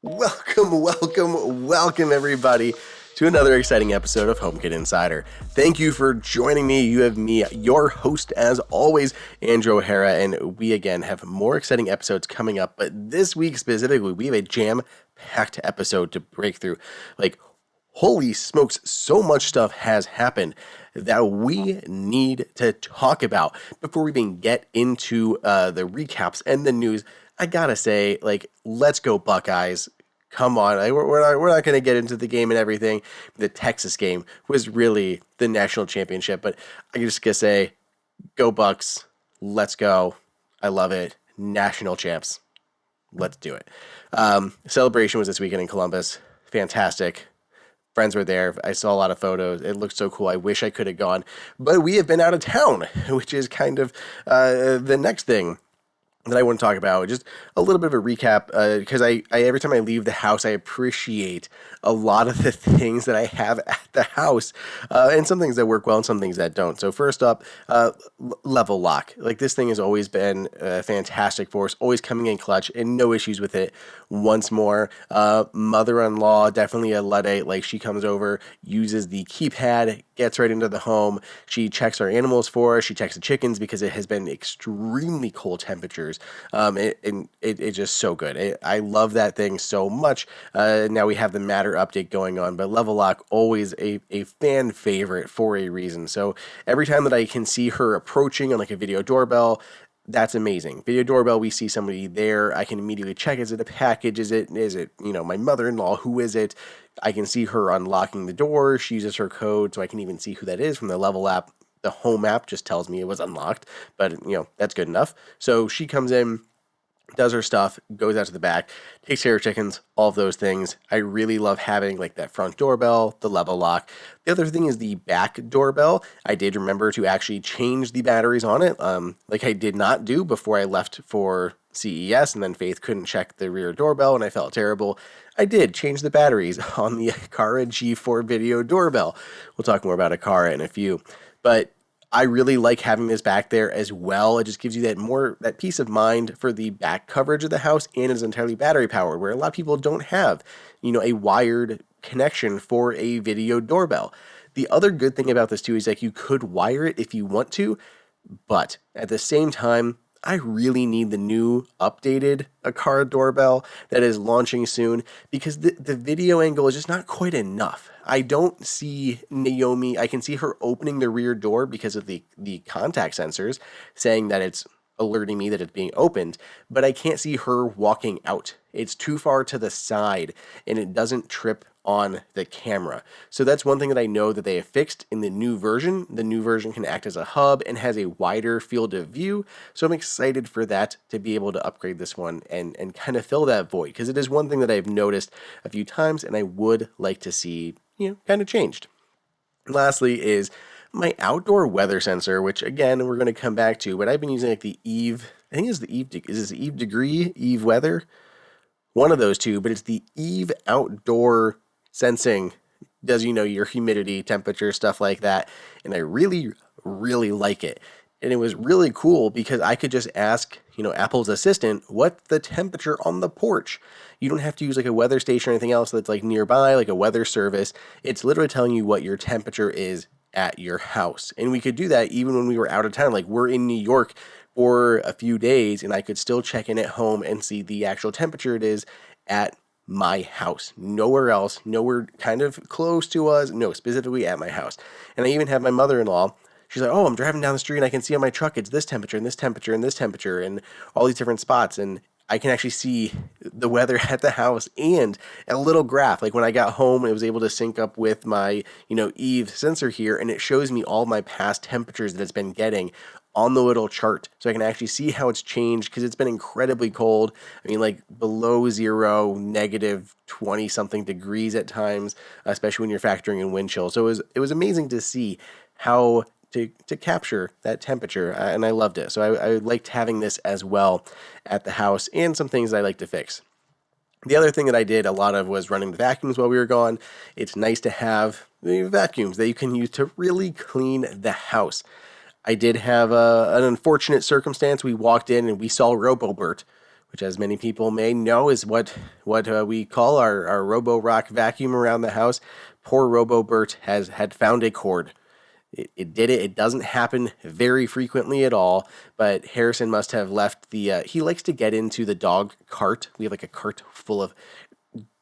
Welcome, everybody, to another exciting episode of HomeKit Insider. Thank you for joining me. You have me, your host, as always, Andrew O'Hara, and we again have more exciting episodes coming up. But this week specifically, we have a jam-packed episode to break through. Holy smokes, so much stuff has happened that we need to talk about before we even get into the recaps and the news. I gotta say, let's go Buckeyes. Come on, we're not going to get into the game and everything. The Texas game was really the national championship, but I just gotta say, go Bucks. Let's go. I love it. National champs. Let's do it. Celebration was this weekend in Columbus. Fantastic. Friends were there. I saw a lot of photos. It looked so cool. I wish I could have gone, but we have been out of town, which is kind of the next thing that I want to talk about. Just a little bit of a recap, because I every time I leave the house, I appreciate a lot of the things that I have at the house, and some things that work well and some things that don't. So first up, level lock. This thing has always been fantastic for us, always coming in clutch and no issues with it. Once more, mother-in-law, definitely a Luddite. She comes over, uses the keypad, gets right into the home. She checks our animals for us. She checks the chickens because it has been extremely cold temperatures. It's just so good. I love that thing so much. Now we have the Matter update going on, but Level Lock, always a fan favorite for a reason. So every time that I can see her approaching on a video doorbell, that's amazing. Video doorbell, we see somebody there. I can immediately check, is it a package? Is it, my mother-in-law? Who is it? I can see her unlocking the door. She uses her code, so I can even see who that is from the Level app. The Home app just tells me it was unlocked, but that's good enough. So she comes in, does her stuff, goes out to the back, takes care of chickens, all of those things. I really love having that front doorbell, the Level Lock. The other thing is the back doorbell. I did remember to actually change the batteries on it, like I did not do before I left for CES, and then Faith couldn't check the rear doorbell, and I felt terrible. I did change the batteries on the Aqara G4 video doorbell. We'll talk more about Aqara in a few. But I really like having this back there as well. It just gives you that peace of mind for the back coverage of the house, and is entirely battery powered, where a lot of people don't have, a wired connection for a video doorbell. The other good thing about this too is you could wire it if you want to, but at the same time, I really need the new updated Aqara doorbell that is launching soon, because the video angle is just not quite enough. I don't see Naomi. I can see her opening the rear door because of the contact sensors saying that it's alerting me that it's being opened, but I can't see her walking out. It's too far to the side and it doesn't trip on the camera. So that's one thing that I know that they have fixed in the new version. The new version can act as a hub and has a wider field of view. So I'm excited for that, to be able to upgrade this one and kind of fill that void, because it is one thing that I've noticed a few times and I would like to see, kind of changed. Lastly is my outdoor weather sensor, which again, we're going to come back to, but I've been using the Eve, I think it's the Eve, is this Eve Degree, Eve Weather? One of those two, but it's the Eve outdoor sensing. Does, your humidity, temperature, stuff like that. And I really, really like it. And it was really cool because I could just ask, Apple's assistant, what's the temperature on the porch? You don't have to use a weather station or anything else that's nearby, like a weather service. It's literally telling you what your temperature is at your house. And we could do that even when we were out of town. We're in New York for a few days, and I could still check in at home and see the actual temperature it is at my house. Nowhere else, nowhere kind of close to us, no, specifically at my house. And I even have my mother-in-law. She's like, oh, I'm driving down the street and I can see on my truck it's this temperature and this temperature and this temperature and all these different spots. And I can actually see the weather at the house and a little graph. When I got home, it was able to sync up with my, Eve sensor here, and it shows me all my past temperatures that it's been getting on the little chart. So I can actually see how it's changed, because it's been incredibly cold. Below zero, negative 20 something degrees at times, especially when you're factoring in wind chill. So it was amazing to see how to capture that temperature, and I loved it. So I liked having this as well at the house, and some things that I like to fix. The other thing that I did a lot of was running the vacuums while we were gone. It's nice to have the vacuums that you can use to really clean the house. I did have an unfortunate circumstance. We walked in and we saw Robobert, which, as many people may know, is what we call our Robo-Rock vacuum around the house. Poor Robo-Bert had found a cord. It did it. It doesn't happen very frequently at all, but Harrison must have left he likes to get into the dog cart. We have like a cart full of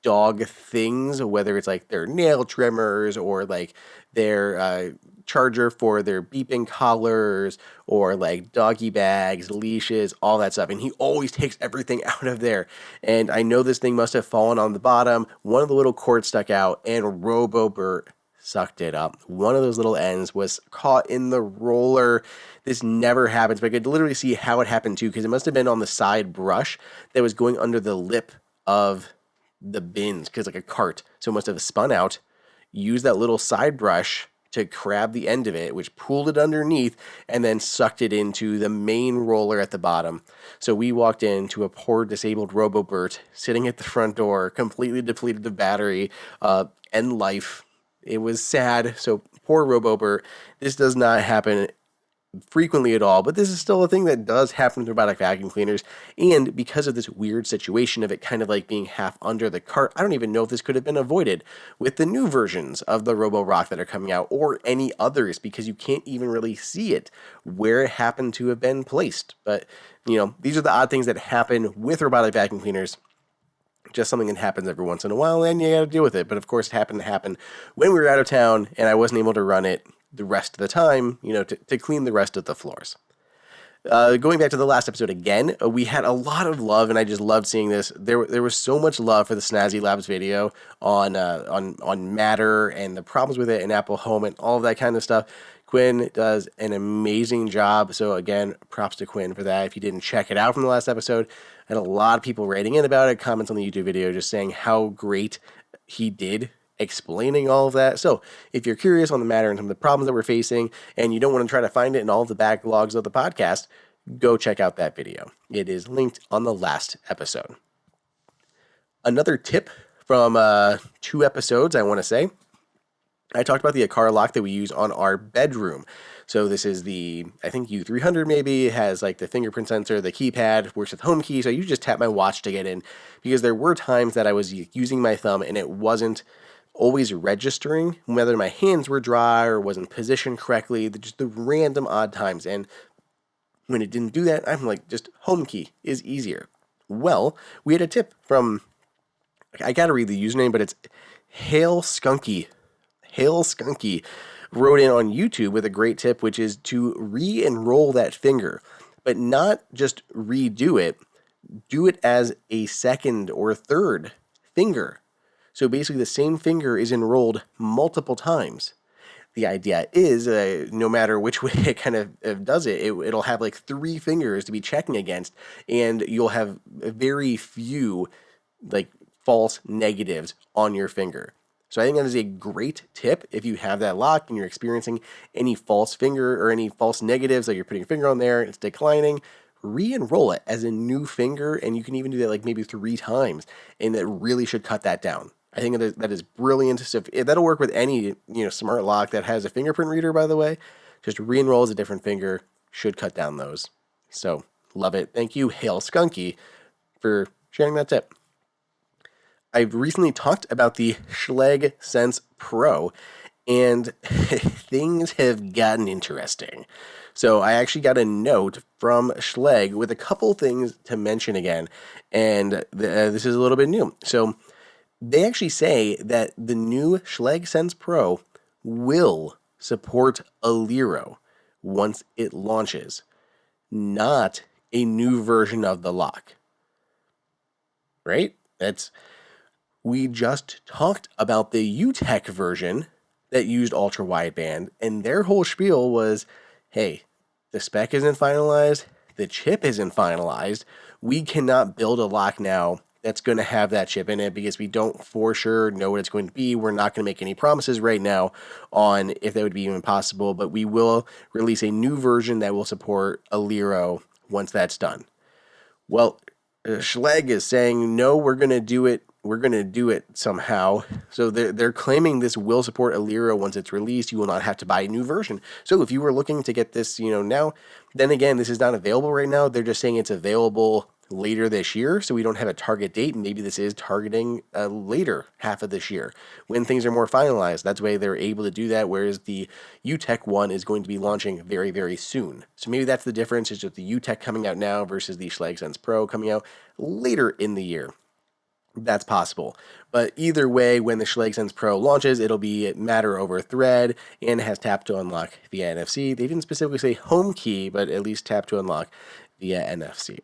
dog things, whether it's like their nail trimmers or like their charger for their beeping collars or like doggy bags, leashes, all that stuff. And he always takes everything out of there. And I know this thing must have fallen on the bottom. One of the little cords stuck out and Robo-Bert sucked it up. One of those little ends was caught in the roller. This never happens, but I could literally see how it happened too, because it must have been on the side brush that was going under the lip of the bins, because like a cart. So it must have spun out, used that little side brush to grab the end of it, which pulled it underneath and then sucked it into the main roller at the bottom. So we walked into a poor disabled Robo-Bert sitting at the front door, completely depleted of battery and life. It was sad. So poor Robo-Bert. This does not happen frequently at all, but this is still a thing that does happen with robotic vacuum cleaners. And because of this weird situation of it kind of like being half under the cart, I don't even know if this could have been avoided with the new versions of the Robo-Rock that are coming out, or any others, because you can't even really see it where it happened to have been placed. But these are the odd things that happen with robotic vacuum cleaners. Just something that happens every once in a while, and you got to deal with it. But of course, it happened to happen when we were out of town, and I wasn't able to run it the rest of the time, to clean the rest of the floors. Going back to the last episode again, we had a lot of love, and I just loved seeing this. There was so much love for the SnazzyLab's video on Matter and the problems with it in Apple Home and all of that kind of stuff. Quinn does an amazing job. So again, props to Quinn for that. If you didn't check it out from the last episode, I had a lot of people writing in about it, comments on the YouTube video, just saying how great he did explaining all of that. So if you're curious on the matter and some of the problems that we're facing, and you don't want to try to find it in all of the backlogs of the podcast, go check out that video. It is linked on the last episode. Another tip from 2 episodes, I want to say, I talked about the Aqara lock that we use on our bedroom. So this is the, I think U300 maybe. It has like the fingerprint sensor, the keypad, works with HomeKey. So you just tap my watch to get in, because there were times that I was using my thumb and it wasn't always registering whether my hands were dry or wasn't positioned correctly, just the random odd times. And when it didn't do that, I'm like, just HomeKey is easier. Well, we had a tip from, I got to read the username, but it's Hail Skunky. Hail Skunky wrote in on YouTube with a great tip, which is to re-enroll that finger, but not just redo it. Do it as a second or third finger. So basically the same finger is enrolled multiple times. The idea is no matter which way it kind of does it, it'll have like 3 fingers to be checking against, and you'll have very few like false negatives on your finger. So I think that is a great tip if you have that lock and you're experiencing any false finger or any false negatives, like you're putting your finger on there, it's declining. Re-enroll it as a new finger, and you can even do that like maybe 3 times, and that really should cut that down. I think that is brilliant. So that'll work with any smart lock that has a fingerprint reader, by the way. Just re-enroll as a different finger, should cut down those. So love it. Thank you, Hail Skunky, for sharing that tip. I've recently talked about the Schlage Sense Pro, and things have gotten interesting. So I actually got a note from Schlage with a couple things to mention again, and this is a little bit new. So they actually say that the new Schlage Sense Pro will support Aliro once it launches, not a new version of the lock. Right? We just talked about the UTech version that used ultra wideband, and their whole spiel was, hey, the spec isn't finalized, the chip isn't finalized, we cannot build a lock now that's going to have that chip in it because we don't for sure know what it's going to be. We're not going to make any promises right now on if that would be even possible, but we will release a new version that will support Aliro once that's done. Well, Schlage is saying, no, we're going to do it. We're going to do it somehow. So they're claiming this will support Aliro once it's released. You will not have to buy a new version. So if you were looking to get this, now, then again, this is not available right now. They're just saying it's available later this year, so we don't have a target date. Maybe this is targeting a later half of this year when things are more finalized. That's why they're able to do that, whereas the UTech one is going to be launching very, very soon. So maybe that's the difference, is just the UTech coming out now versus the Schlage Sense Pro coming out later in the year. That's possible. But either way, when the Schlage Sense Pro launches, it'll be Matter over Thread and has tap to unlock via NFC. They didn't specifically say home key, but at least tap to unlock via NFC.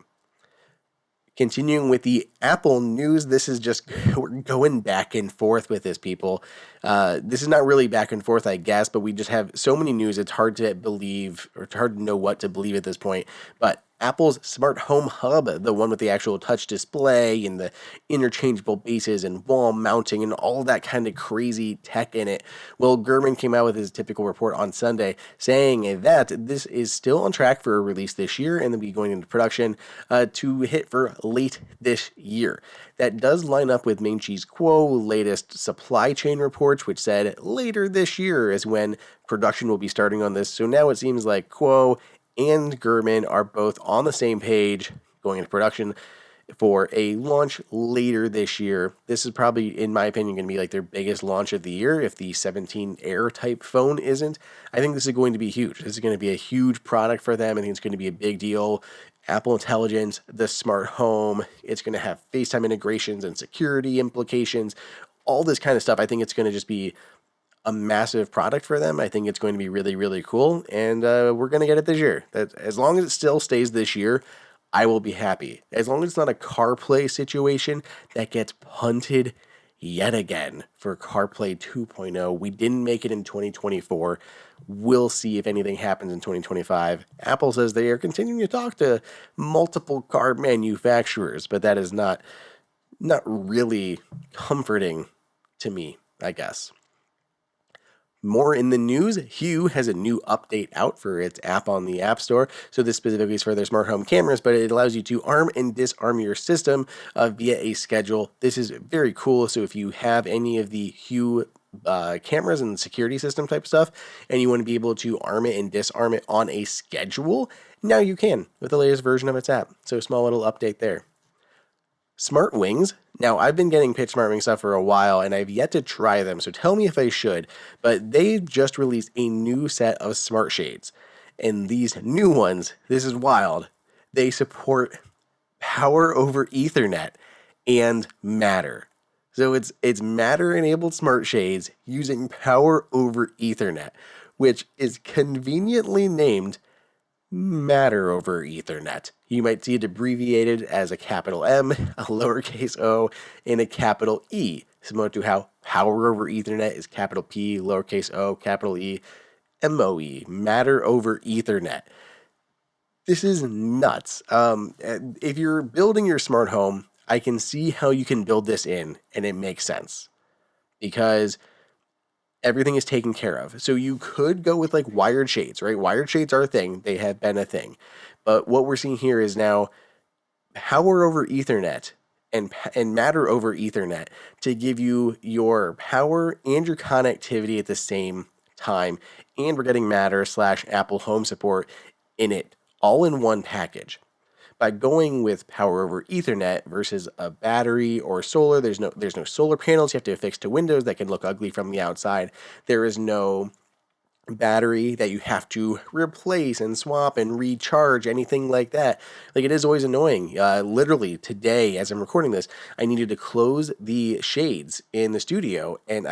Continuing with the Apple news, this is just, we're going back and forth with this, people. This is not really back and forth, I guess, but we just have so many news, it's hard to believe, or it's hard to know what to believe at this point. But Apple's Smart Home Hub, the one with the actual touch display and the interchangeable bases and wall mounting and all that kind of crazy tech in it. Well, Gurman came out with his typical report on Sunday saying that this is still on track for a release this year and then be going into production to hit for late this year. That does line up with Main Cheese Quo latest supply chain reports, which said later this year is when production will be starting on this. So now it seems like Quo and Gurman are both on the same page going into production for a launch later this year. This is probably, in my opinion, going to be like their biggest launch of the year if the 17 Air type phone isn't. I think this is going to be huge. This is going to be a huge product for them. I think it's going to be a big deal. Apple Intelligence, the smart home, it's going to have FaceTime integrations and security implications, all this kind of stuff. I think it's going to just be a massive product for them. I think it's going to be really, really cool, and we're going to get it this year. That, as long as it still stays this year, I will be happy. As long as it's not a CarPlay situation that gets punted yet again for CarPlay 2.0. We didn't make it in 2024. We'll see if anything happens in 2025. Apple says they are continuing to talk to multiple car manufacturers, but that is not really comforting to me, I guess. More in the news, Hue has a new update out for its app on the App Store. So this specifically is for their smart home cameras, but it allows you to arm and disarm your system via a schedule. This is very cool. So if you have any of the Hue cameras and security system type stuff, and you want to be able to arm it and disarm it on a schedule, now you can with the latest version of its app. So small little update there. SmartWings. Now, I've been getting pitched SmartWings stuff for a while, and I've yet to try them, so tell me if I should. But they just released a new set of smart shades. And these new ones, this is wild, they support power over Ethernet and Matter. So it's Matter-enabled smart shades using power over Ethernet, which is conveniently named Matter over Ethernet. You might see it abbreviated as a capital M, a lowercase o, and a capital E, similar to how Power over Ethernet is capital P, lowercase o, capital E, MoE, Matter over Ethernet. This is nuts. If you're building your smart home, I can see how you can build this in, and it makes sense because everything is taken care of. So you could go with like wired shades, right? Wired shades are a thing. They have been a thing. But what we're seeing here is now power over Ethernet and Matter over Ethernet to give you your power and your connectivity at the same time. And we're getting Matter / Apple Home support in it, all in one package. By going with power over Ethernet versus a battery or solar, there's no solar panels you have to affix to windows that can look ugly from the outside. There is no battery that you have to replace and swap and recharge, anything like that. Like, it is always annoying. Literally today, as I'm recording this, I needed to close the shades in the studio, and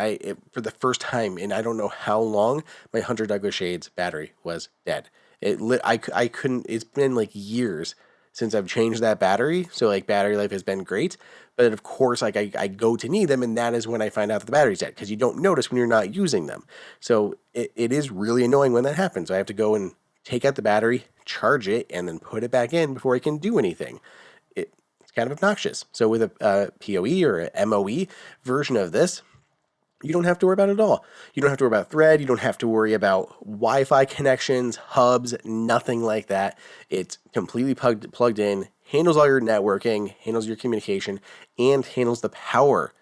for the first time in I don't know how long, my Hunter Douglas shades battery was dead. I couldn't. It's been like years since I've changed that battery, so like battery life has been great, but of course like I go to need them, and that is when I find out that the battery's dead, because you don't notice when you're not using them. So it is really annoying when that happens. I have to go and take out the battery, charge it, and then put it back in before I can do anything. It's kind of obnoxious. So with a PoE or a MoE version of this, you don't have to worry about it at all. You don't have to worry about Thread. You don't have to worry about Wi-Fi connections, hubs, nothing like that. It's completely plugged in, handles all your networking, handles your communication, and handles the power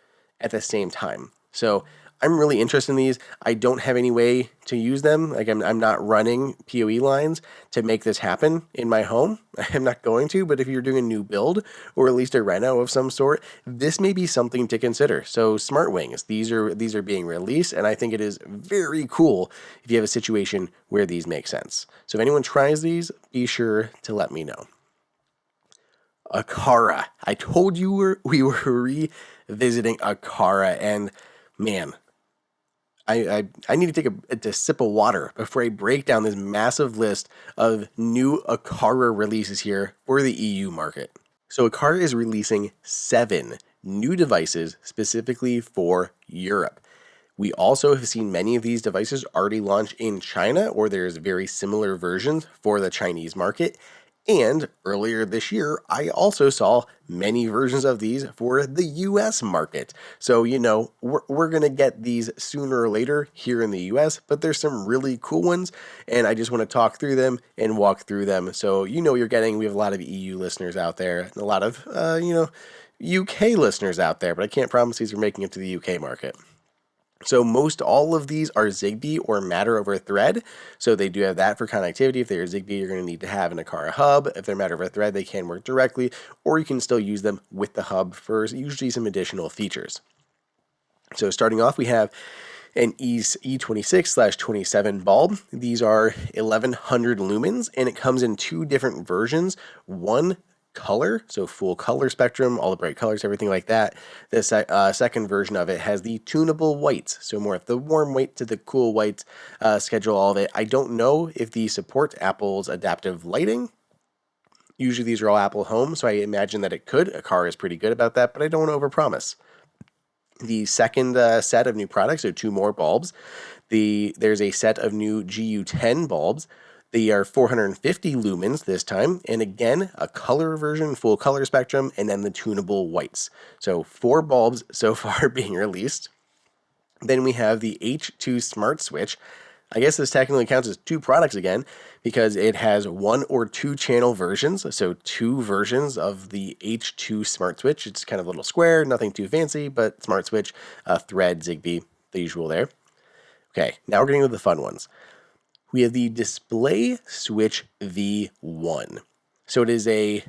at the same time. So I'm really interested in these. I don't have any way to use them. Like I'm not running PoE lines to make this happen in my home. I'm not going to, but if you're doing a new build or at least a reno of some sort, this may be something to consider. So SmartWings, these are being released, and I think it is very cool if you have a situation where these make sense. So if anyone tries these, be sure to let me know. Aqara. I told you we were revisiting Aqara, and man, I need to take a sip of water before I break down this massive list of new Aqara releases here for the EU market. So Aqara is releasing 7 new devices specifically for Europe. We also have seen many of these devices already launch in China, or there's very similar versions for the Chinese market. And earlier this year, I also saw many versions of these for the US market. So, we're going to get these sooner or later here in the US, but there's some really cool ones, and I just want to talk through them and walk through them. So, you're getting, we have a lot of EU listeners out there, and a lot of, UK listeners out there, but I can't promise these are making it to the UK market. So most all of these are Zigbee or Matter over Thread. So they do have that for connectivity. If they're Zigbee, you're going to need to have an Aqara hub. If they're Matter over Thread, they can work directly, or you can still use them with the hub for usually some additional features. So starting off, we have an E26/27 bulb. These are 1100 lumens, and it comes in 2 different versions. One color, so full color spectrum, all the bright colors, everything like that. The second version of it has the tunable whites, so more of the warm white to the cool whites, schedule all of it. I don't know if these support Apple's adaptive lighting. Usually these are all Apple Home, so I imagine that it could. Aqara is pretty good about that, but I don't want to overpromise. The second set of new products, so 2 more bulbs. There's a set of new GU10 bulbs. They are 450 lumens this time, and again, a color version, full color spectrum, and then the tunable whites. So 4 bulbs so far being released. Then we have the H2 Smart Switch. I guess this technically counts as 2 products again, because it has 1 or 2 channel versions, so 2 versions of the H2 Smart Switch. It's kind of a little square, nothing too fancy, but Smart Switch, Thread, Zigbee, the usual there. Okay, now we're getting to the fun ones. We have the Display Switch V1. So it is a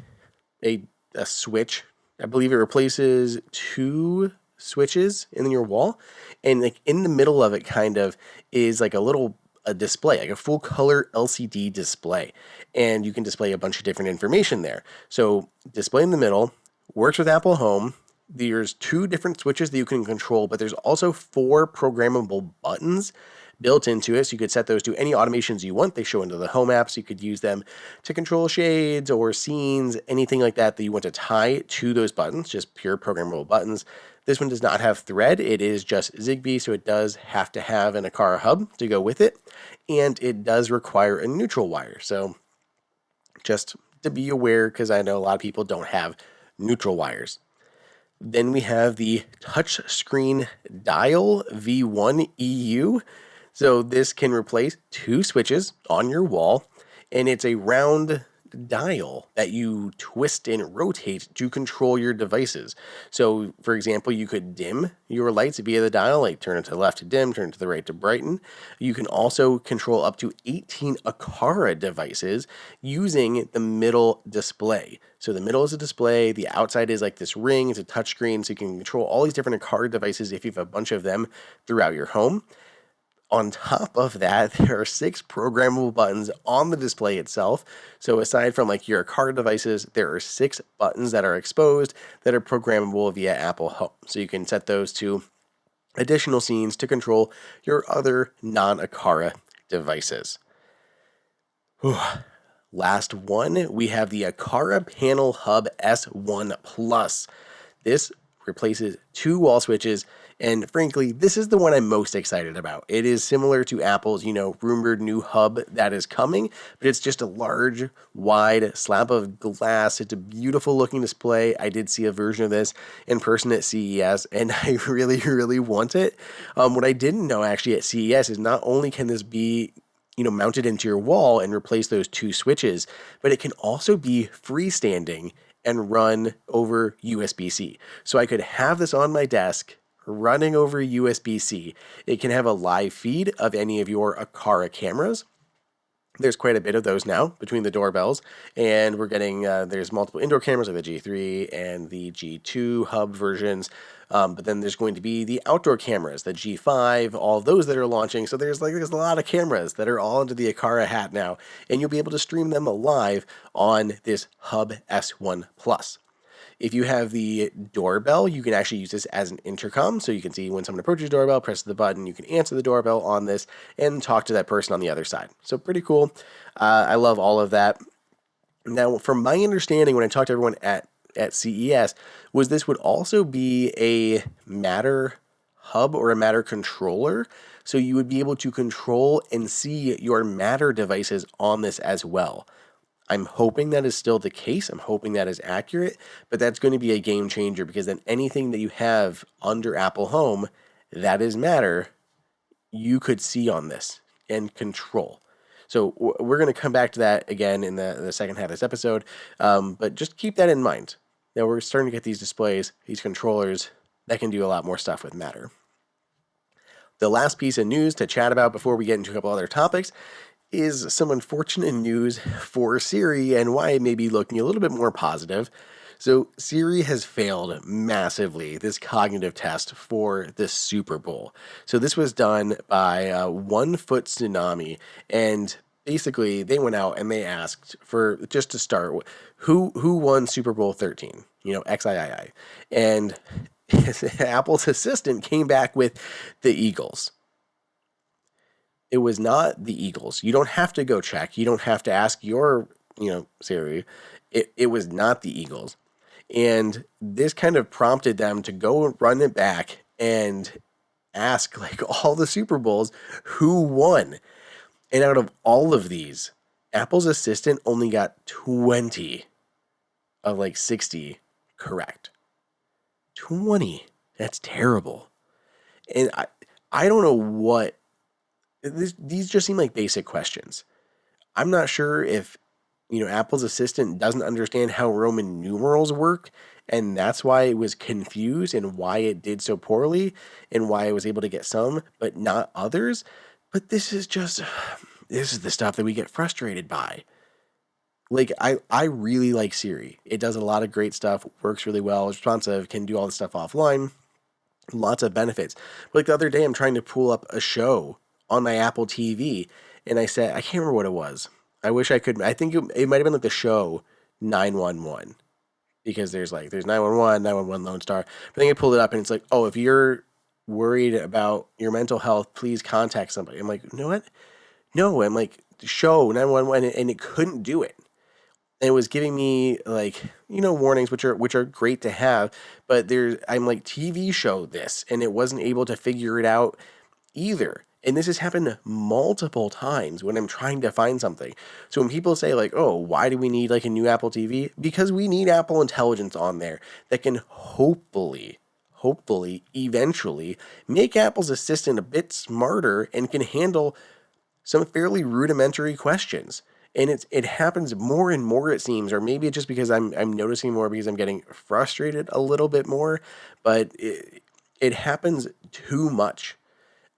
switch. I believe it replaces 2 switches in your wall, and like in the middle of it kind of is like a display, like a full color LCD display, and you can display a bunch of different information there. So display in the middle, works with Apple Home. There's 2 different switches that you can control, but there's also 4 programmable buttons built into it, so you could set those to any automations you want. They show into the Home app, so you could use them to control shades or scenes, anything like that you want to tie to those buttons, just pure programmable buttons. This one does not have Thread. It is just Zigbee, so it does have to have an Aqara hub to go with it, and it does require a neutral wire. So just to be aware, because I know a lot of people don't have neutral wires. Then we have the touchscreen dial V1 EU. So this can replace 2 switches on your wall, and it's a round dial that you twist and rotate to control your devices. So, for example, you could dim your lights via the dial, like turn it to the left to dim, turn it to the right to brighten. You can also control up to 18 Aqara devices using the middle display. So the middle is a display, the outside is like this ring, it's a touchscreen, so you can control all these different Aqara devices if you have a bunch of them throughout your home. On top of that, there are 6 programmable buttons on the display itself. So aside from like your Aqara devices, there are 6 buttons that are exposed that are programmable via Apple Home. So you can set those to additional scenes to control your other non-Aqara devices. Whew. Last one, we have the Aqara Panel Hub S1 Plus. This replaces 2 wall switches, and frankly, this is the one I'm most excited about. It is similar to Apple's, rumored new hub that is coming, but it's just a large, wide slab of glass. It's a beautiful looking display. I did see a version of this in person at CES, and I really, really want it. What I didn't know actually at CES is not only can this be mounted into your wall and replace those 2 switches, but it can also be freestanding and run over USB-C. So I could have this on my desk, running over USB-C. It can have a live feed of any of your Aqara cameras. There's quite a bit of those now between the doorbells, and we're getting, there's multiple indoor cameras like the G3 and the G2 hub versions, but then there's going to be the outdoor cameras, the G5, all those that are launching. So there's a lot of cameras that are all under the Aqara hat now, and you'll be able to stream them live on this Hub S1 Plus. If you have the doorbell, you can actually use this as an intercom. So you can see when someone approaches your doorbell, press the button, you can answer the doorbell on this and talk to that person on the other side. So pretty cool. I love all of that. Now, from my understanding, when I talked to everyone at CES, was this would also be a Matter hub or a Matter controller. So you would be able to control and see your Matter devices on this as well. I'm hoping that is still the case. I'm hoping that is accurate, but that's going to be a game changer because then anything that you have under Apple Home that is Matter, you could see on this and control. So we're going to come back to that again in the second half of this episode, but just keep that in mind. Now we're starting to get these displays, these controllers that can do a lot more stuff with Matter. The last piece of news to chat about before we get into a couple other topics is some unfortunate news for Siri and why it may be looking a little bit more positive. So Siri has failed massively this cognitive test for the Super Bowl. So this was done by One Foot Tsunami, and basically they went out and they asked for, just to start, who won Super Bowl 13? XIII. And Apple's assistant came back with the Eagles. It was not the Eagles. You don't have to go check. You don't have to ask your, Siri. It was not the Eagles. And this kind of prompted them to go run it back and ask all the Super Bowls who won. And out of all of these, Apple's assistant only got 20 of 60 correct. 20. That's terrible. And I don't know what. These just seem like basic questions. I'm not sure if, Apple's assistant doesn't understand how Roman numerals work, and that's why it was confused and why it did so poorly and why it was able to get some, but not others. But this is the stuff that we get frustrated by. I really like Siri. It does a lot of great stuff, works really well, is responsive, can do all this stuff offline. Lots of benefits. But the other day, I'm trying to pull up a show on my Apple TV, and I said, I can't remember what it was. I wish I could. I think it might have been the show 911, because there's 911, 911 Lone Star. But then I pulled it up, and it's oh, if you're worried about your mental health, please contact somebody. I'm like, you know what? No, I'm show 911, and it couldn't do it. And it was giving me warnings, which are great to have, but I'm TV show this, and it wasn't able to figure it out either. And this has happened multiple times when I'm trying to find something. So when people say oh, why do we need a new Apple TV? Because we need Apple Intelligence on there that can hopefully, eventually make Apple's assistant a bit smarter and can handle some fairly rudimentary questions. And it happens more and more, it seems, or maybe it's just because I'm noticing more because I'm getting frustrated a little bit more, but it happens too much.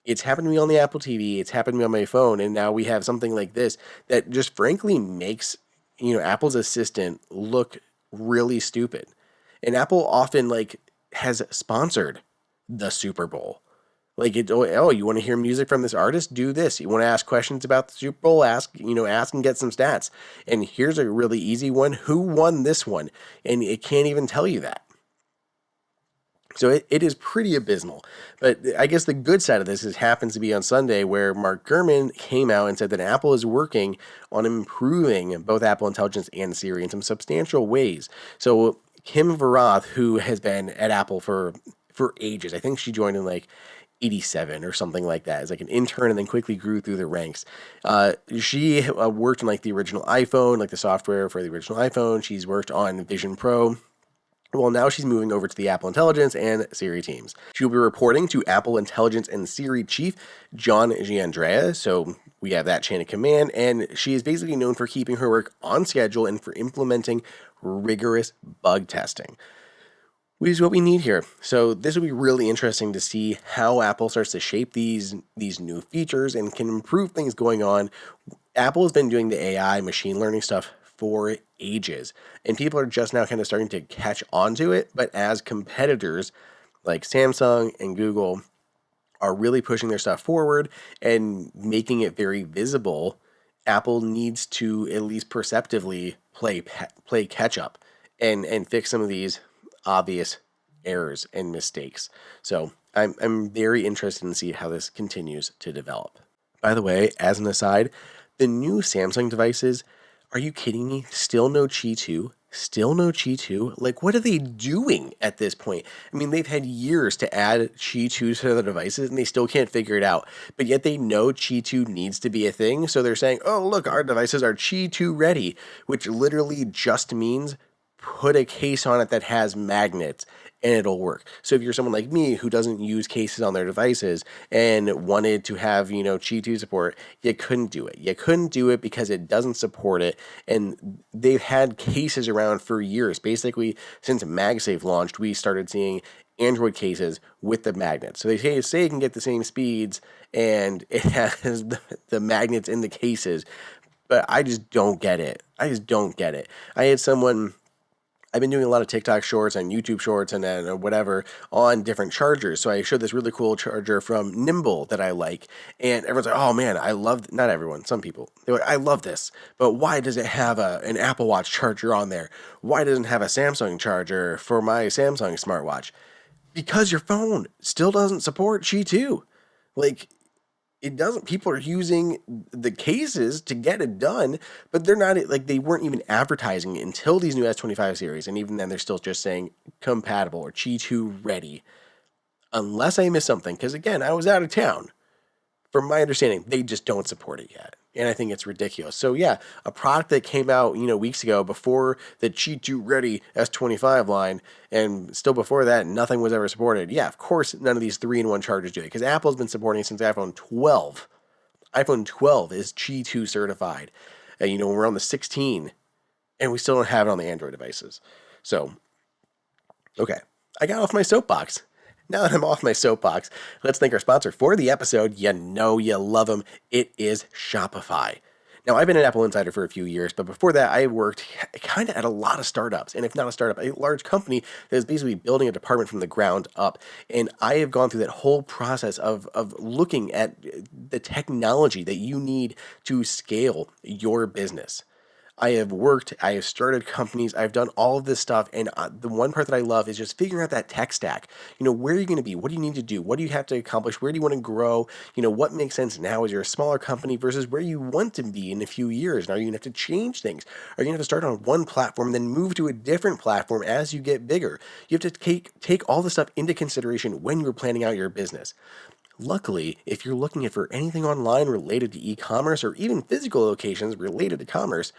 It's happened to me on the Apple TV. It's happened to me on my phone. And now we have something like this that just frankly makes, Apple's assistant look really stupid. And Apple often has sponsored the Super Bowl. You want to hear music from this artist? Do this. You want to ask questions about the Super Bowl? Ask and get some stats. And here's a really easy one. Who won this one? And it can't even tell you that. So it is pretty abysmal. But I guess the good side of this happens to be on Sunday, where Mark Gurman came out and said that Apple is working on improving both Apple Intelligence and Siri in some substantial ways. So Kim Varath, who has been at Apple for ages, I think she joined in 87 or something like that, as an intern, and then quickly grew through the ranks. She worked on the original iPhone, the software for the original iPhone. She's worked on Vision Pro. Well, now she's moving over to the Apple Intelligence and Siri teams. She'll be reporting to Apple Intelligence and Siri Chief John Giandrea, so we have that chain of command, and she is basically known for keeping her work on schedule and for implementing rigorous bug testing. which is what we need here. So this will be really interesting to see how Apple starts to shape these new features and can improve things going on. Apple has been doing the AI machine learning stuff for ages, and people are just now kind of starting to catch on to it. But as competitors like Samsung and Google are really pushing their stuff forward and making it very visible, Apple needs to at least perceptively play catch up and fix some of these obvious errors and mistakes. So I'm very interested in see how this continues to develop. By the way, as an aside, the new Samsung devices, are you kidding me? Still no Qi 2? Still no Qi 2? Like, what are they doing at this point? I mean, they've had years to add Qi 2 to their devices and they still can't figure it out. But yet they know Qi 2 needs to be a thing. So they're saying, oh, look, our devices are Qi 2 ready, which literally just means put a case on it that has magnets and it'll work. So if you're someone like me who doesn't use cases on their devices and wanted to have, Qi 2 support, you couldn't do it. You couldn't do it because it doesn't support it. And they've had cases around for years. Basically, since MagSafe launched, we started seeing Android cases with the magnets. So they say it can get the same speeds and it has the magnets in the cases, but I just don't get it. I just don't get it. I had someone I've been doing a lot of TikTok shorts and YouTube shorts and then whatever on different chargers. So I showed this really cool charger from Nimble that I like. And everyone's like, oh man, I love, not everyone, some people. They're like, I love this. But why does it have an Apple Watch charger on there? Why doesn't it have a Samsung charger for my Samsung smartwatch? Because your phone still doesn't support Qi 2. Like, it doesn't. People are using the cases to get it done, but they're not like they weren't even advertising it until these new S25 series, and even then they're still just saying compatible or Qi 2 ready, unless I missed something. Because again, I was out of town. From my understanding, they just don't support it yet, and I think it's ridiculous. So yeah, a product that came out weeks ago before the Qi 2 ready S25 line, and still before that, nothing was ever supported. Yeah, of course, none of these 3-in-1 chargers do it because Apple's been supporting it since iPhone 12. iPhone 12 is Qi 2 certified. We're on the 16, and we still don't have it on the Android devices. So, okay, I got off my soapbox. Now that I'm off my soapbox, let's thank our sponsor for the episode. You know you love them. It is Shopify. Now, I've been an Apple Insider for a few years, but before that, I worked kind of at a lot of startups. And if not a startup, a large company that is basically building a department from the ground up. And I have gone through that whole process of looking at the technology that you need to scale your business. I have started companies, I've done all of this stuff. And the one part that I love is just figuring out that tech stack. Where are you going to be? What do you need to do? What do you have to accomplish? Where do you want to grow? What makes sense now as you're a smaller company versus where you want to be in a few years? And are you going to have to change things? Are you going to have to start on one platform and then move to a different platform as you get bigger? You have to take all this stuff into consideration when you're planning out your business. Luckily, if you're looking for anything online related to e-commerce or even physical locations related to commerce,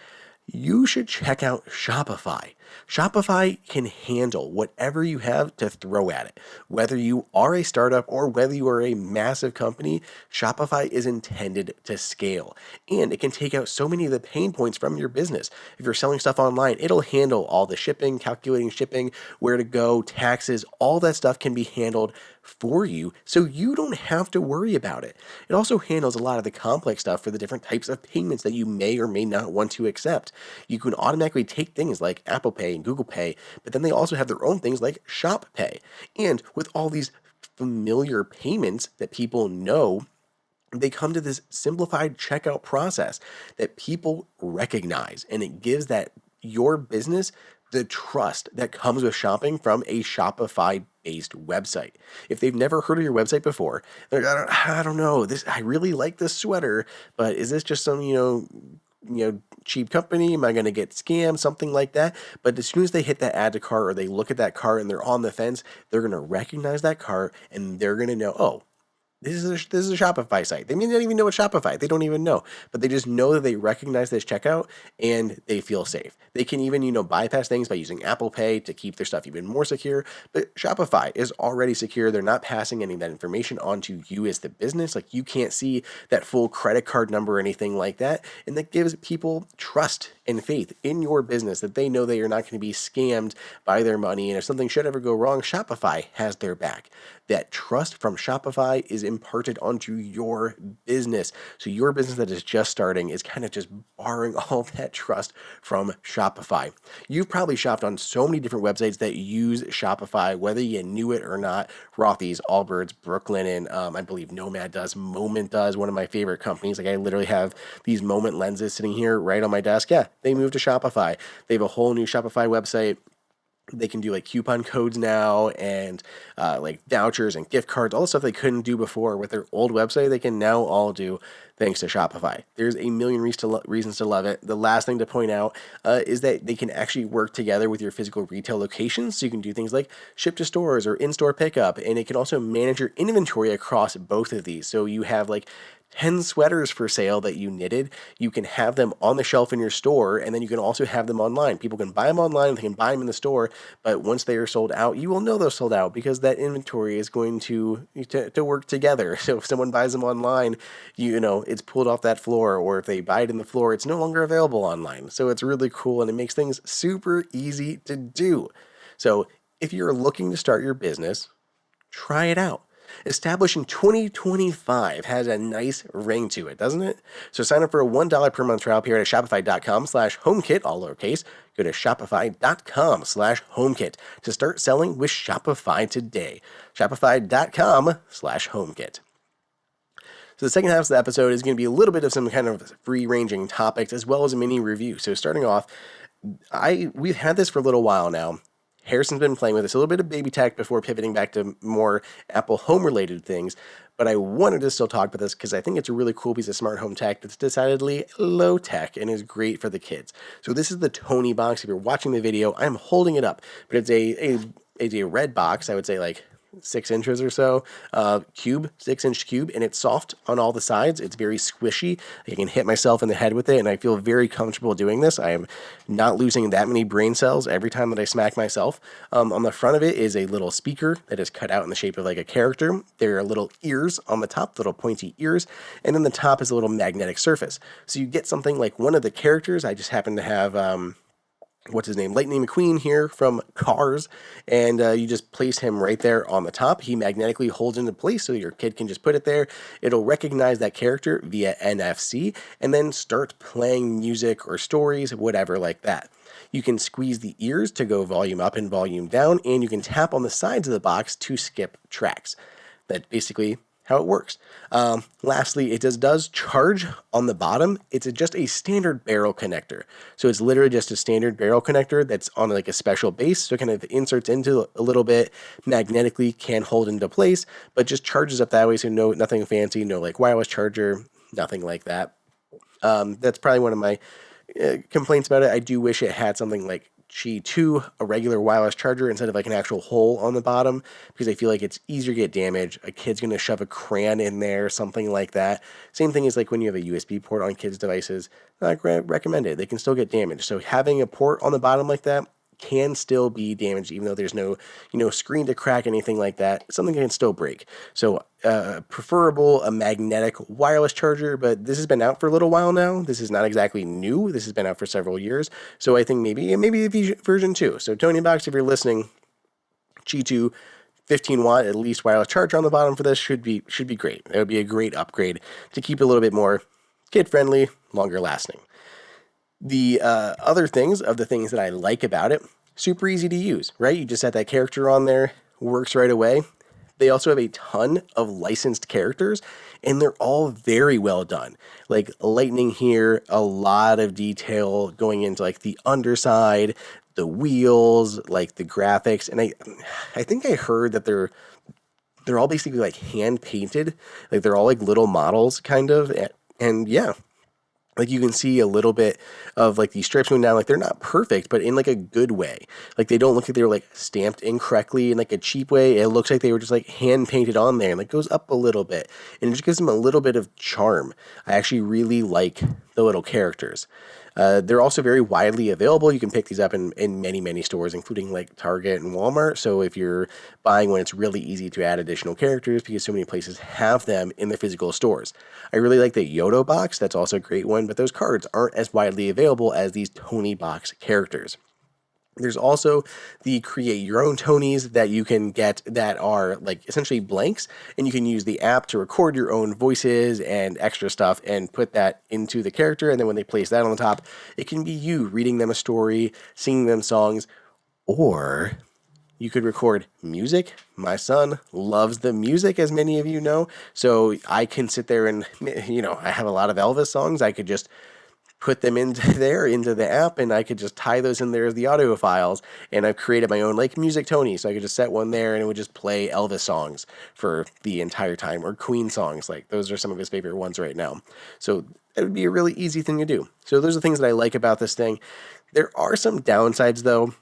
you should check out Shopify. Shopify can handle whatever you have to throw at it. Whether you are a startup or whether you are a massive company, Shopify is intended to scale. And it can take out so many of the pain points from your business. If you're selling stuff online, it'll handle all the shipping, calculating shipping, where to go, taxes, all that stuff can be handled for you so you don't have to worry about it. It also handles a lot of the complex stuff for the different types of payments that you may or may not want to accept. You can automatically take things like Apple Pay and Google Pay, but then they also have their own things like Shop Pay. And with all these familiar payments that people know, they come to this simplified checkout process that people recognize, and it gives that your business the trust that comes with shopping from a Shopify based website. If they've never heard of your website before, they're like, I don't know, I really like this sweater, but is this just some, cheap company? Am I going to get scammed? Something like that. But as soon as they hit that add to cart or they look at that cart and they're on the fence, they're going to recognize that cart and they're going to know, oh, this is a Shopify site. They may not even know it's Shopify. They don't even know, but they just know that they recognize this checkout and they feel safe. They can even, bypass things by using Apple Pay to keep their stuff even more secure. But Shopify is already secure. They're not passing any of that information on to you as the business. Like you can't see that full credit card number or anything like that. And that gives people trust and faith in your business, that they know that you're not going to be scammed by their money. And if something should ever go wrong, Shopify has their back. That trust from Shopify is imparted onto your business. So your business that is just starting is kind of just borrowing all that trust from Shopify. You've probably shopped on so many different websites that use Shopify, whether you knew it or not. Rothy's, Allbirds, Brooklinen, I believe Nomad does, Moment does, one of my favorite companies. Like I literally have these Moment lenses sitting here right on my desk. Yeah, they moved to Shopify. They have a whole new Shopify website. They can do like coupon codes now and like vouchers and gift cards, all the stuff they couldn't do before with their old website. They can now all do thanks to Shopify. There's a million reasons to love it. The last thing to point out is that they can actually work together with your physical retail locations. So you can do things like ship to stores or in-store pickup, and it can also manage your inventory across both of these. So you have like 10 sweaters for sale that you knitted. You can have them on the shelf in your store, and then you can also have them online. People can buy them online, they can buy them in the store, but once they are sold out, you will know they're sold out because that inventory is going to work together. So if someone buys them online, you know, it's pulled off that floor, or if they buy it in the floor, it's no longer available online. So it's really cool, and it makes things super easy to do. So if you're looking to start your business, try it out. Established in 2025 has a nice ring to it, doesn't it? So sign up for a $1 per month trial period at shopify.com/HomeKit, all lowercase. Go to shopify.com/HomeKit to start selling with Shopify today. Shopify.com/HomeKit. So the second half of the episode is going to be a little bit of some kind of free-ranging topics as well as a mini review. So starting off, we've had this for a little while now. Harrison's been playing with this, a little bit of baby tech before pivoting back to more Apple home related things, but I wanted to still talk about this because I think it's a really cool piece of smart home tech that's decidedly low tech and is great for the kids. So this is the Tonie Box. If you're watching the video, I'm holding it up, but it's a red box. I would say like 6 inches or so, 6-inch cube, and it's soft on all the sides. It's very squishy. I can hit myself in the head with it, and I feel very comfortable doing this. I am not losing that many brain cells every time that I smack myself. On the front of it is a little speaker that is cut out in the shape of like a character. There are little ears on the top, little pointy ears, and then the top is a little magnetic surface. So you get something like one of the characters. I just happen to have what's his name? Lightning McQueen here from Cars, and you just place him right there on the top. He magnetically holds into place, so your kid can just put it there. It'll recognize that character via NFC, and then start playing music or stories, whatever like that. You can squeeze the ears to go volume up and volume down, and you can tap on the sides of the box to skip tracks. That's basically how it works. Lastly, it does charge on the bottom. It's just a standard barrel connector. So it's literally just a standard barrel connector that's on like a special base. So it kind of inserts into a little bit, magnetically can hold into place, but just charges up that way. So nothing fancy, no like wireless charger, nothing like that. That's probably one of my complaints about it. I do wish it had something like Qi 2, a regular wireless charger instead of like an actual hole on the bottom, because I feel like it's easier to get damaged. A kid's going to shove a crayon in there, something like that. Same thing as like when you have a USB port on kids' devices, not recommended. They can still get damaged. So having a port on the bottom like that can still be damaged, even though there's no, screen to crack, anything like that. Something can still break. So preferable a magnetic wireless charger, but this has been out for a little while now. This is not exactly new. This has been out for several years. So I think maybe version 2. So Tonie Box, if you're listening, Qi 2, 15 watt at least wireless charger on the bottom for this should be great. It would be a great upgrade to keep it a little bit more kid friendly, longer lasting. The other things that I like about it, super easy to use, right? You just set that character on there, works right away. They also have a ton of licensed characters, and they're all very well done. Like lightning here, a lot of detail going into like the underside, the wheels, like the graphics, and I think I heard that they're all basically like hand painted, like they're all like little models kind of, and yeah. Like you can see a little bit of like these stripes going down, like they're not perfect, but in like a good way. Like they don't look like they were like stamped incorrectly in like a cheap way. It looks like they were just like hand painted on there, and like goes up a little bit, and it just gives them a little bit of charm. I actually really like the little characters. They're also very widely available. You can pick these up in many, many stores, including like Target and Walmart. So if you're buying one, it's really easy to add additional characters because so many places have them in their physical stores. I really like the Yodo box. That's also a great one, but those cards aren't as widely available as these Tonie Box characters. There's also the create your own Tonies that you can get that are like essentially blanks, and you can use the app to record your own voices and extra stuff and put that into the character. And then when they place that on the top, it can be you reading them a story, singing them songs, or you could record music. My son loves the music, as many of you know. So I can sit there and, I have a lot of Elvis songs. I could just put them into the app, and I could just tie those in there as the audio files. And I've created my own like music Tony, so I could just set one there and it would just play Elvis songs for the entire time, or Queen songs. Like those are some of his favorite ones right now. So that would be a really easy thing to do. So those are things that I like about this thing. There are some downsides though.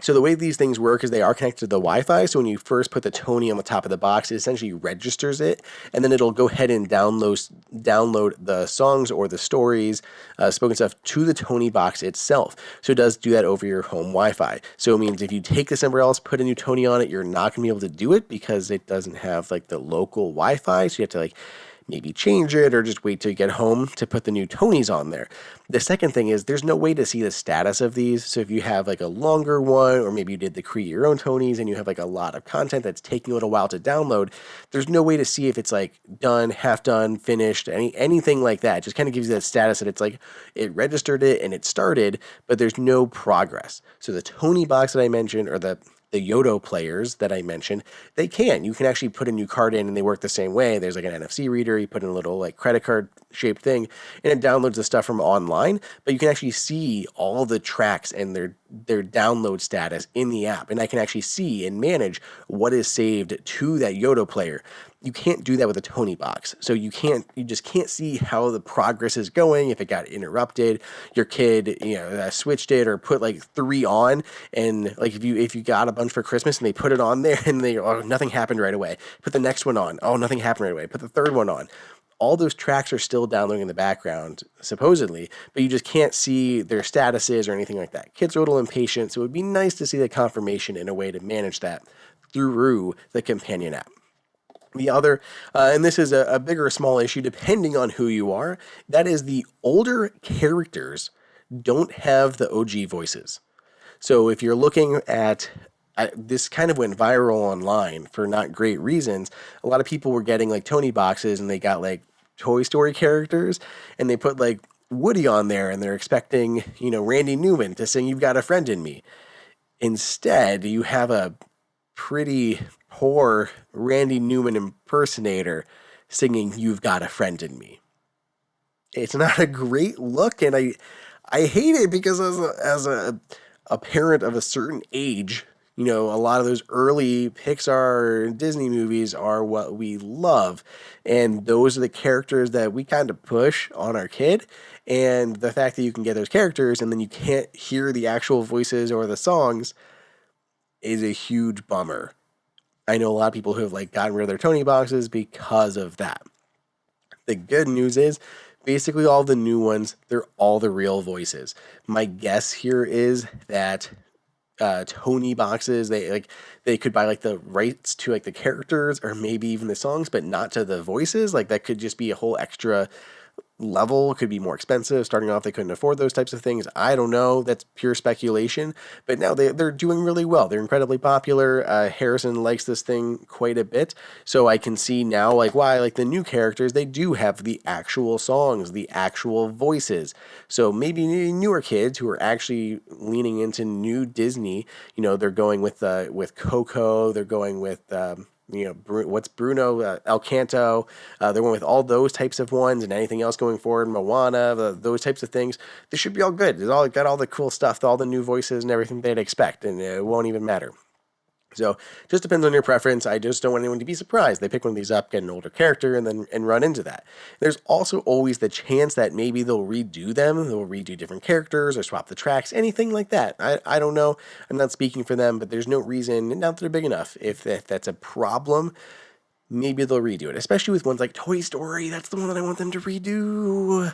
So the way these things work is they are connected to the Wi-Fi. So when you first put the Tonie on the top of the box, it essentially registers it, and then it'll go ahead and download the songs or the stories, spoken stuff to the Tonie box itself. So it does do that over your home Wi-Fi. So it means if you take this somewhere else, put a new Tonie on it, you're not going to be able to do it because it doesn't have like the local Wi-Fi. So you have to like maybe change it or just wait till you get home to put the new Tonies on there. The second thing is there's no way to see the status of these. So if you have like a longer one, or maybe you did the create your own Tonies and you have like a lot of content that's taking a little while to download, there's no way to see if it's like done, half done, finished, anything like that. It just kind of gives you that status that it's like it registered it and it started, but there's no progress. So the Tonie box that I mentioned, or the Yodo players that I mentioned, you can actually put a new card in and they work the same way. There's like an NFC reader, you put in a little like credit card shaped thing and it downloads the stuff from online, but you can actually see all the tracks and their download status in the app. And I can actually see and manage what is saved to that Yodo player. You can't do that with a Tonie box. So you just can't see how the progress is going. If it got interrupted, your kid, switched it or put like 3 on, and like if you got a bunch for Christmas and they put it on there and nothing happened right away. Put the next one on. Oh, nothing happened right away. Put the third one on. All those tracks are still downloading in the background, supposedly, but you just can't see their statuses or anything like that. Kids are a little impatient, so it would be nice to see the confirmation in a way to manage that through the companion app. The other, and this is a big or small issue depending on who you are, that is the older characters don't have the OG voices. So if you're looking at this kind of went viral online for not great reasons. A lot of people were getting like Tonie boxes and they got like Toy Story characters and they put like Woody on there and they're expecting, Randy Newman to sing "You've Got a Friend in Me." Instead, you have a pretty poor Randy Newman impersonator singing "You've Got a Friend in Me." It's not a great look, and I hate it because as a parent of a certain age, a lot of those early Pixar and Disney movies are what we love. And those are the characters that we kind of push on our kid. And the fact that you can get those characters and then you can't hear the actual voices or the songs is a huge bummer. I know a lot of people who have like gotten rid of their Tonie boxes because of that. The good news is basically all the new ones, they're all the real voices. My guess here is that Tonie boxes, they could buy like the rights to like the characters or maybe even the songs, but not to the voices. Like that could just be a whole extra level. Could be more expensive. Starting off, they couldn't afford those types of things. I don't know. That's pure speculation. But now they're doing really well. They're incredibly popular. Harrison likes this thing quite a bit. So I can see now like why like the new characters, they do have the actual songs, the actual voices. So maybe newer kids who are actually leaning into new Disney, they're going with Coco. They're going with what's Bruno, El Canto, they're going with all those types of ones and anything else going forward, Moana, those types of things. This should be all good. It's got all the cool stuff, all the new voices and everything they'd expect, and it won't even matter. So just depends on your preference. I just don't want anyone to be surprised. They pick one of these up, get an older character, and run into that. There's also always the chance that maybe they'll redo them. They'll redo different characters or swap the tracks, anything like that. I don't know. I'm not speaking for them, but there's no reason, not that they're big enough. If that's a problem, maybe they'll redo it, especially with ones like Toy Story. That's the one that I want them to redo.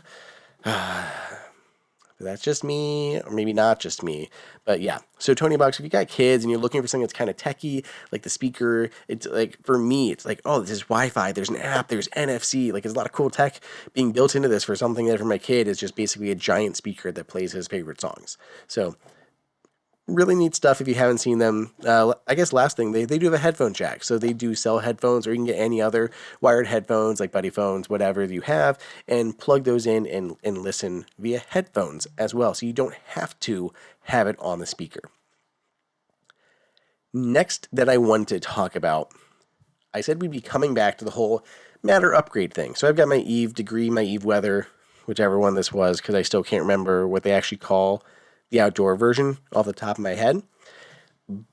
That's just me, or maybe not just me. But yeah, so Tonie Box, if you got kids and you're looking for something that's kind of techy, like the speaker, it's like, for me, it's like, oh, there's Wi-Fi, there's an app, there's NFC, like there's a lot of cool tech being built into this for something that for my kid is just basically a giant speaker that plays his favorite songs. So really neat stuff if you haven't seen them. I guess last thing, they do have a headphone jack. So they do sell headphones, or you can get any other wired headphones like Buddy phones, whatever you have, and plug those in and listen via headphones as well. So you don't have to have it on the speaker. Next that I wanted to talk about, I said we'd be coming back to the whole Matter upgrade thing. So I've got my Eve degree, my Eve weather, whichever one this was, because I still can't remember what they actually call the outdoor version off the top of my head.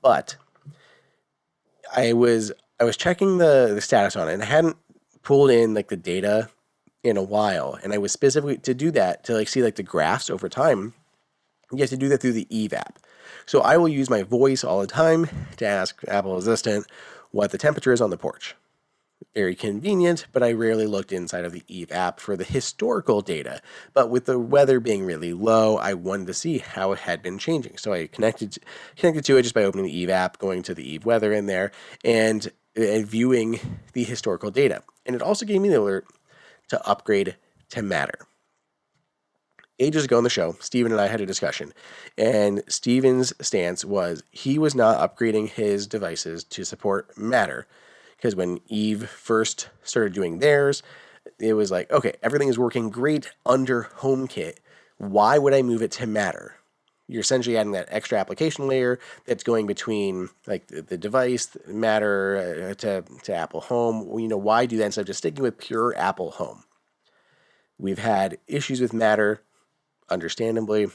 But I was checking the status on it, and I hadn't pulled in like the data in a while, and I was specifically to do that to like see like the graphs over time. You have to do that through the Eve app. So I will use my voice all the time to ask Apple Assistant what the temperature is on the porch. Very convenient, but I rarely looked inside of the Eve app for the historical data. But with the weather being really low, I wanted to see how it had been changing. So I connected to it just by opening the Eve app, going to the Eve weather in there, and viewing the historical data. And it also gave me the alert to upgrade to Matter. Ages ago on the show, Steven and I had a discussion, and Steven's stance was he was not upgrading his devices to support Matter, because when Eve first started doing theirs, it was like, okay, everything is working great under HomeKit. Why would I move it to Matter? You're essentially adding that extra application layer that's going between like the device, Matter, to Apple Home. Well, why do that instead of just sticking with pure Apple Home? We've had issues with Matter, understandably.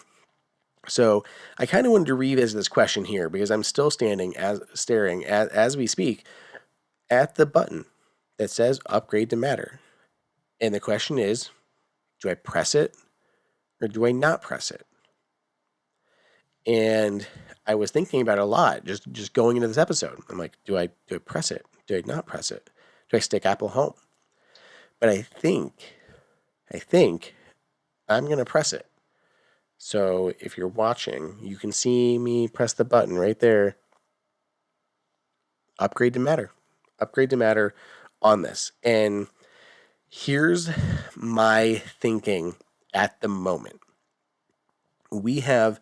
So I kind of wanted to revisit this question here because I'm still staring as we speak at the button that says upgrade to Matter. And the question is, do I press it or do I not press it? And I was thinking about it a lot, just going into this episode. I'm like, do I press it? Do I not press it? Do I stick Apple Home? But I think I'm going to press it. So if you're watching, you can see me press the button right there. Upgrade to Matter. Upgrade to Matter on this. And here's my thinking at the moment. We have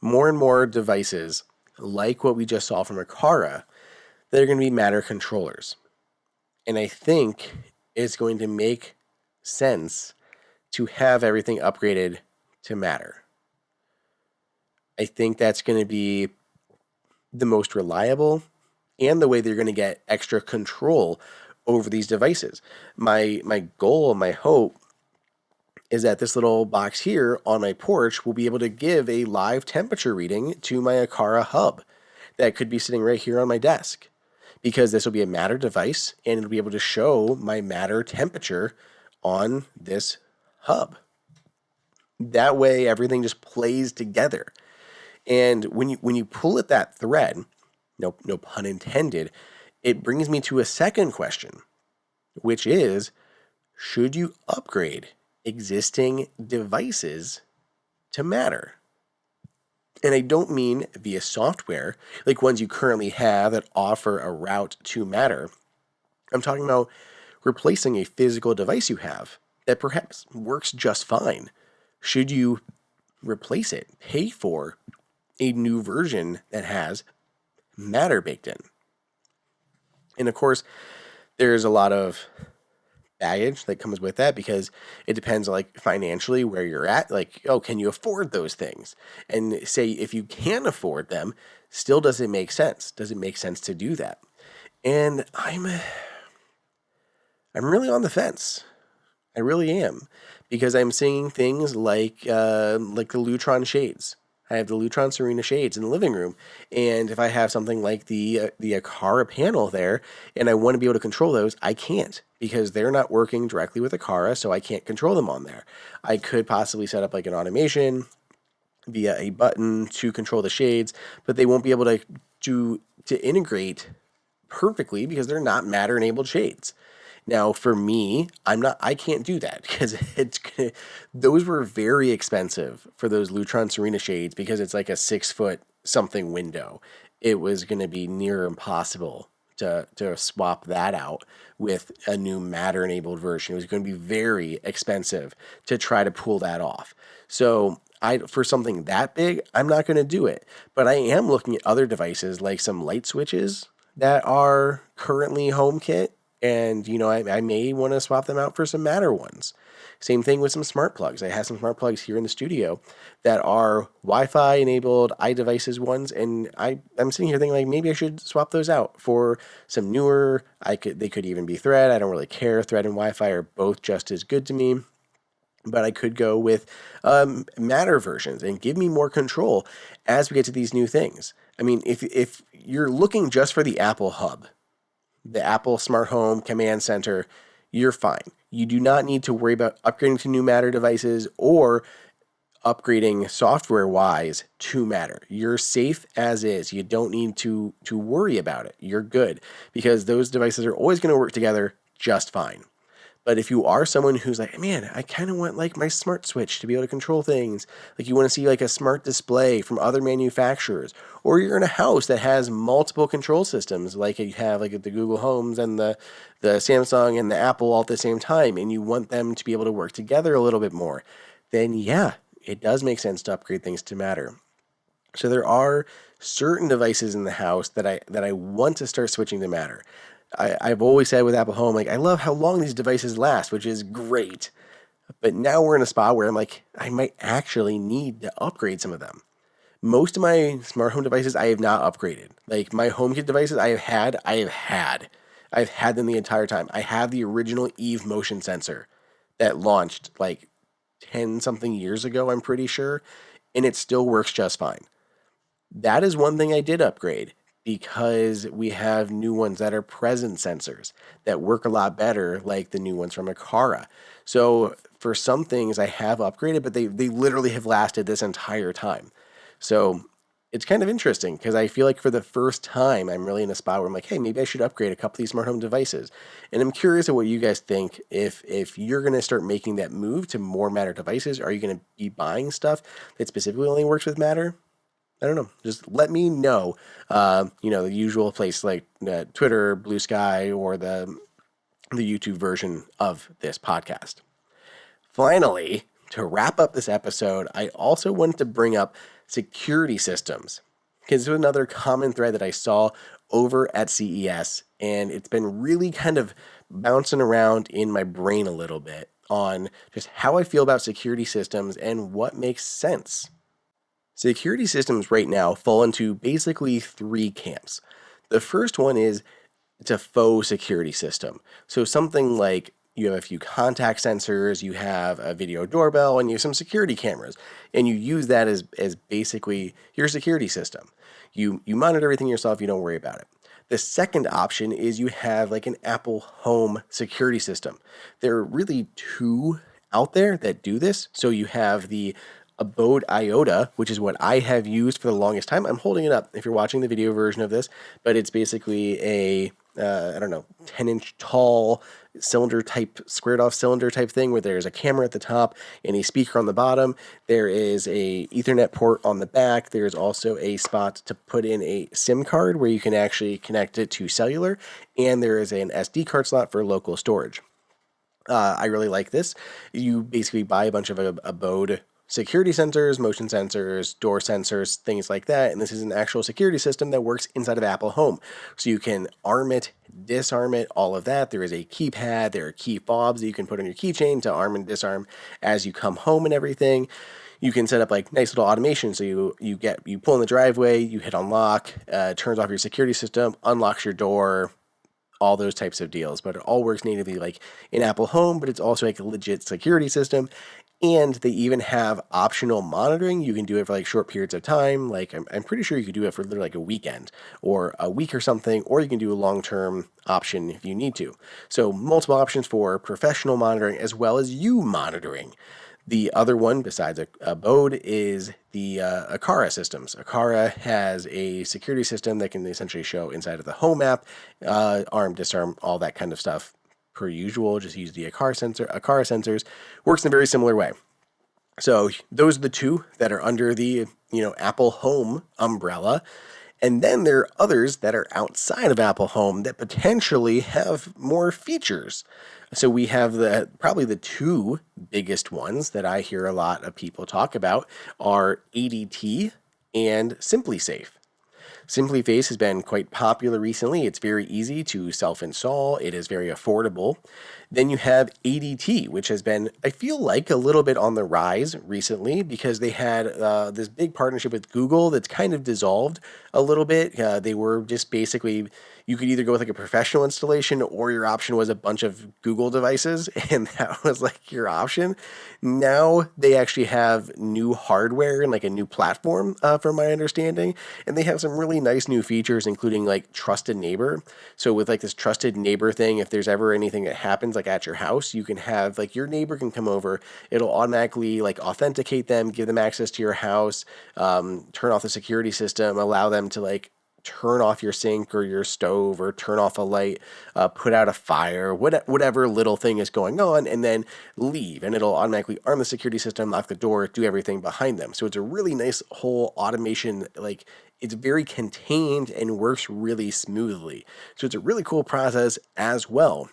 more and more devices like what we just saw from Aqara that are going to be Matter controllers. And I think it's going to make sense to have everything upgraded to Matter. I think that's going to be the most reliable and the way they're going to get extra control over these devices. My goal, my hope is that this little box here on my porch will be able to give a live temperature reading to my Aqara hub that could be sitting right here on my desk, because this will be a Matter device and it'll be able to show my Matter temperature on this hub. That way everything just plays together. And when you pull at that thread, no pun intended, it brings me to a second question, which is, should you upgrade existing devices to Matter? And I don't mean via software, like ones you currently have that offer a route to Matter. I'm talking about replacing a physical device you have that perhaps works just fine. Should you replace it, pay for a new version that has Matter baked in? And of course, there's a lot of baggage that comes with that, because it depends like financially where you're at. Like, oh, can you afford those things? And say if you can afford them, still does it make sense? Does it make sense to do that? And I'm really on the fence. I really am, because I'm seeing things like the Lutron shades. I have the Lutron Serena shades in the living room, and if I have something like the Aqara panel there, and I want to be able to control those, I can't, because they're not working directly with Aqara, so I can't control them on there. I could possibly set up like an automation via a button to control the shades, but they won't be able to integrate perfectly because they're not Matter enabled shades. Now, for me, I can't do that because those were very expensive for those Lutron Serena shades because it's like a 6 foot something window. It was going to be near impossible to swap that out with a new Matter enabled version. It was going to be very expensive to try to pull that off. So for something that big, I'm not going to do it. But I am looking at other devices like some light switches that are currently HomeKit, and I may want to swap them out for some Matter ones. Same thing with some smart plugs. I have some smart plugs here in the studio that are Wi-Fi enabled iDevices ones, and I'm sitting here thinking like maybe I should swap those out for some newer. They could even be Thread. I don't really care. Thread and Wi-Fi are both just as good to me. But I could go with Matter versions and give me more control as we get to these new things. I mean, if you're looking just for the Apple Hub, the Apple Smart Home Command Center, you're fine. You do not need to worry about upgrading to new Matter devices or upgrading software-wise to Matter. You're safe as is. You don't need to worry about it. You're good because those devices are always going to work together just fine. But if you are someone who's like, man, I kind of want like my smart switch to be able to control things, like you want to see like a smart display from other manufacturers, or you're in a house that has multiple control systems, like you have like the Google Homes and the Samsung and the Apple all at the same time, and you want them to be able to work together a little bit more, then yeah, it does make sense to upgrade things to Matter. So there are certain devices in the house that I want to start switching to Matter. I've always said with Apple Home, like, I love how long these devices last, which is great. But now we're in a spot where I'm like, I might actually need to upgrade some of them. Most of my smart home devices I have not upgraded. Like my HomeKit devices I've had them the entire time. I have the original Eve motion sensor that launched like 10 something years ago, I'm pretty sure, and it still works just fine. That is one thing I did upgrade because we have new ones that are presence sensors that work a lot better, like the new ones from Aqara. So for some things I have upgraded, but they literally have lasted this entire time. So it's kind of interesting because I feel like for the first time, I'm really in a spot where I'm like, hey, maybe I should upgrade a couple of these smart home devices. And I'm curious of what you guys think. If you're going to start making that move to more Matter devices, are you going to be buying stuff that specifically only works with Matter? I don't know. Just let me know. The usual place like Twitter, Blue Sky, or the YouTube version of this podcast. Finally, to wrap up this episode, I also wanted to bring up security systems because this was another common thread that I saw over at CES, and it's been really kind of bouncing around in my brain a little bit on just how I feel about security systems and what makes sense. Security systems right now fall into basically three camps. The first one is it's a faux security system. So something like you have a few contact sensors, you have a video doorbell, and you have some security cameras, and you use that as basically your security system. You monitor everything yourself, you don't worry about it. The second option is you have like an Apple Home security system. There are really two out there that do this. So you have the Abode IOTA, which is what I have used for the longest time. I'm holding it up if you're watching the video version of this, but it's basically a 10-inch tall cylinder type, squared off cylinder type thing where there's a camera at the top and a speaker on the bottom. There is a Ethernet port on the back. There's also a spot to put in a SIM card where you can actually connect it to cellular, and there is an SD card slot for local storage. I really like this. You basically buy a bunch of Abode security sensors, motion sensors, door sensors, things like that. And this is an actual security system that works inside of Apple Home. So you can arm it, disarm it, all of that. There is a keypad, there are key fobs that you can put on your keychain to arm and disarm as you come home and everything. You can set up like nice little automation. So you pull in the driveway, you hit unlock, turns off your security system, unlocks your door, all those types of deals. But it all works natively like in Apple Home, but it's also like a legit security system. And they even have optional monitoring. You can do it for like short periods of time. Like I'm pretty sure you could do it for literally like a weekend or a week or something, or you can do a long-term option if you need to. So multiple options for professional monitoring as well as you monitoring. The other one besides Abode is the Aqara systems. Aqara has a security system that can essentially show inside of the Home app, arm, disarm, all that kind of stuff per usual. Just use the Aqara sensors. Works in a very similar way. So those are the two that are under the, Apple Home umbrella. And then there are others that are outside of Apple Home that potentially have more features. So we have probably the two biggest ones that I hear a lot of people talk about are ADT and SimpliSafe. SimpliSafe has been quite popular recently. It's very easy to self-install. It is very affordable. Then you have ADT, which has been, I feel like, a little bit on the rise recently because they had this big partnership with Google that's kind of dissolved a little bit. They were just basically, you could either go with like a professional installation or your option was a bunch of Google devices, and that was like your option. Now they actually have new hardware and like a new platform, from my understanding, and they have some really nice new features, including like Trusted Neighbor. So with like this Trusted Neighbor thing, if there's ever anything that happens like at your house, you can have like your neighbor can come over, it'll automatically like authenticate them, give them access to your house, turn off the security system, allow them to like turn off your sink or your stove or turn off a light, put out a fire, whatever little thing is going on, and then leave. And it'll automatically arm the security system, lock the door, do everything behind them. So it's a really nice whole automation, like it's very contained and works really smoothly. So it's a really cool process as well.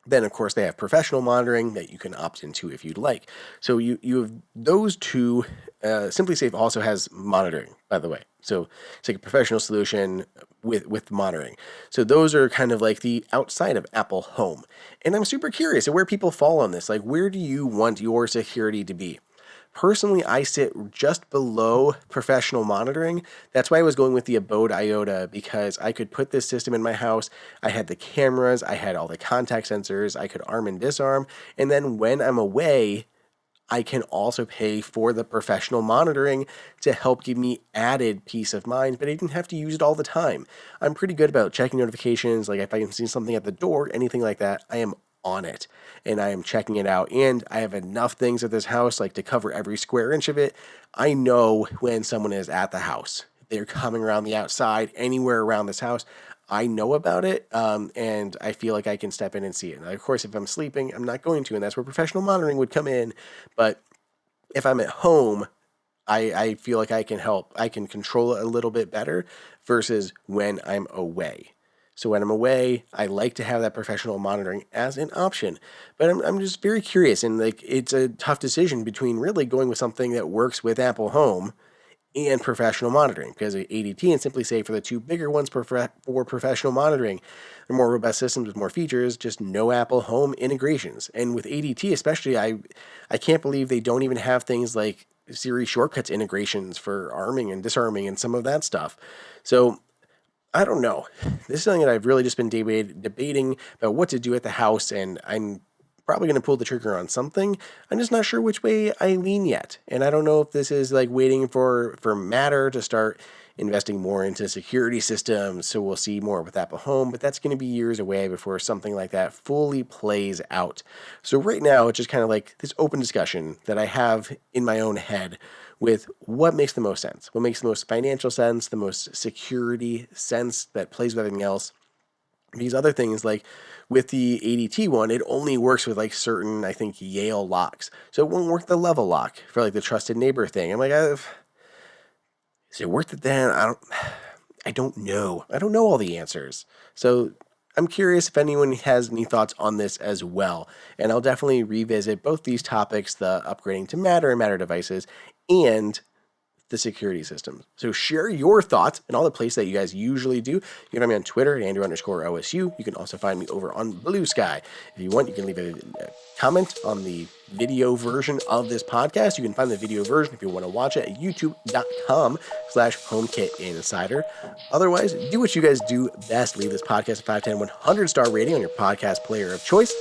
Then, of course, they have professional monitoring that you can opt into if you'd like. So you have those two. SimpliSafe also has monitoring, by the way. So it's like a professional solution with monitoring. So those are kind of like the outside of Apple Home. And I'm super curious of where people fall on this. Like, where do you want your security to be? Personally, I sit just below professional monitoring. That's why I was going with the Abode IOTA, because I could put this system in my house. I had the cameras, I had all the contact sensors, I could arm and disarm. And then when I'm away, I can also pay for the professional monitoring to help give me added peace of mind, but I didn't have to use it all the time. I'm pretty good about checking notifications. Like if I can see something at the door, anything like that, I am on it and I am checking it out. And I have enough things at this house, like to cover every square inch of it. I know when someone is at the house. They're coming around the outside, anywhere around this house. I know about it, and I feel like I can step in and see it. Now, of course, if I'm sleeping, I'm not going to, and that's where professional monitoring would come in. But if I'm at home, I feel like I can help. I can control it a little bit better versus when I'm away. So when I'm away, I like to have that professional monitoring as an option. But I'm just very curious, and like it's a tough decision between really going with something that works with Apple Home and professional monitoring, because ADT and SimpliSafe for the two bigger ones for professional monitoring. They're more robust systems with more features, just no Apple Home integrations. And with ADT especially, I can't believe they don't even have things like Siri shortcuts integrations for arming and disarming and some of that stuff. So I don't know. This is something that I've really just been debating about what to do at the house, and I'm probably going to pull the trigger on something. I'm just not sure which way I lean yet. And I don't know if this is like waiting for Matter to start investing more into security systems. So we'll see more with Apple Home, but that's going to be years away before something like that fully plays out. So right now, it's just kind of like this open discussion that I have in my own head with what makes the most sense, what makes the most financial sense, the most security sense that plays with everything else. These other things, like with the ADT one, it only works with like certain, I think, Yale locks. So it won't work the level lock for like the Trusted Neighbor thing. I'm like, is it worth it then? I don't know. I don't know all the answers. So I'm curious if anyone has any thoughts on this as well. And I'll definitely revisit both these topics, the upgrading to Matter and Matter devices, and the security systems. So share your thoughts and all the places that you guys usually do. You can find me on Twitter at Andrew_OSU. You can also find me over on Blue Sky. If you want, you can leave a comment on the video version of this podcast. You can find the video version if you want to watch it at youtube.com/HomeKit Insider. Otherwise, do what you guys do best. Leave this podcast a 510 100-star rating on your podcast player of choice.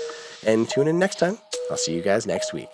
And tune in next time. I'll see you guys next week.